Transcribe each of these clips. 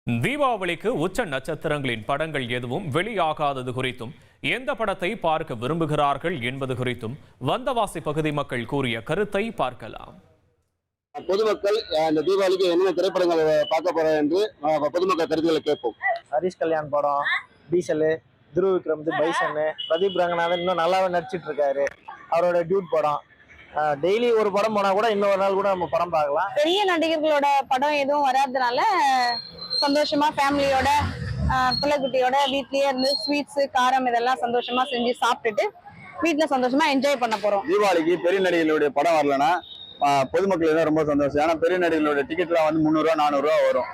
தீபாவளிக்கு உச்ச நட்சத்திரங்களின் படங்கள் எதுவும் வெளியாகாதது குறித்தும் எந்த படத்தை பார்க்க விரும்புகிறார்கள் என்பது குறித்தும் வந்தவாசி பகுதி மக்கள் கூறிய கருத்தை பார்க்கலாம். பொதுமக்கள் இந்த தீபாவளிக்கு என்னென்ன திரைப்படங்கள் பார்க்க போறோம் என்று பொதுமக்கள் கருத்துக்களை கேட்போம். ஹரிஷ் கல்யாண் படம், டீசலு, துருவ விக்ரம், பைசன், பிரதீப் ரங்கநாதன் இன்னும் நல்லாவே நடிச்சிட்டு இருக்காரு. அவரோட டியூட் படம் டெய்லி ஒரு படம் போனா கூட இன்னொரு நாள் கூட நம்ம படம் பார்க்கலாம். பெரிய நடிகர்களோட படம் எதுவும் வராதனால சந்தோஷமா ஃபேமிலியோட பிள்ளைக்குட்டியோட வீட்லயே இருந்து ஸ்வீட்ஸ் காரம் இதெல்லாம் சந்தோஷமா செஞ்சு சாப்பிட்டுட்டு வீட்டுல சந்தோஷமா என்ஜாய் பண்ண போறோம். தீபாவளிக்கு பெரிய நடிகர்களுடைய படம் வரலன்னா பொதுமக்கள் ரொம்ப சந்தோஷம். ஏன்னா பெரிய நடிகர்களுடைய டிக்கெட்லாம் வந்து 300 ரூபா 400 ரூபா வரும்.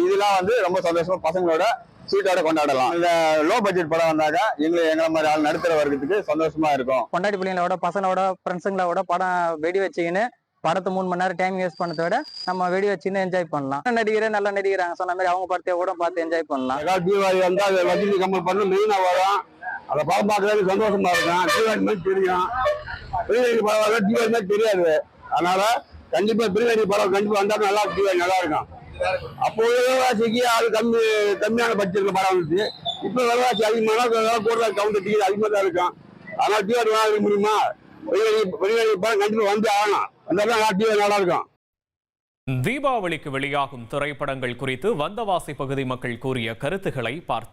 இதெல்லாம் வந்து ரொம்ப சந்தோஷமா பசங்களோட ஸ்வீட்டோட கொண்டாடலாம். இந்த லோ பட்ஜெட் படம் வந்தாக்கா எங்களை மாதிரி ஆள் நடுத்தர வர்க்கத்துக்கு சந்தோஷமா இருக்கும். கொண்டாடி பிள்ளைங்களோட பசங்களோட ஃப்ரெண்ட்ஸுங்களோட படம் வெடி வச்சுக்கின்னு படத்தை 3 மணி நேரம் டைம் வேஸ்ட் பண்ணதை விட நம்ம வெடி வச்சுன்னு என்ஜாய் பண்ணலாம். நல்ல நடிக்கிறாங்க சொன்ன மாதிரி அவங்க படத்தை கூட பார்த்து என்ஜாய் பண்ணலாம். தீபாவளி வந்தா ரஜினி கமல் பண்ண மெயினா வரும். அதை படம் பார்க்கறதுக்கு சந்தோஷமா இருக்கும். தீபாவளி மாதிரி தெரியும். பெரிய படம் வர தீபாவளி மாதிரி தெரியாது. அதனால கண்டிப்பா பெரிய படம் கண்டிப்பா வந்தா நல்லா தீபாவளி நல்லா இருக்கும். அப்போ விலைவாசிக்கு அது கம்மியான பட்ஜெட்ல படம் வந்துச்சு. இப்ப விலைவாசி அதிகமான கூடுதல் கவுண்டர் டிக்கெட் அதிகமா தான் இருக்கும். அதனால தீபாவளி வாங்க முடியுமா? பெரிய படம் கண்டிப்பா வந்து ஆகணும். அந்த தீபாவளி நல்லா இருக்கும். தீபாவளிக்கு வெளியாகும் திரைப்படங்கள் குறித்து வந்தவாசி பகுதி மக்கள் கூறிய கருத்துக்களை பார்த்தோம்.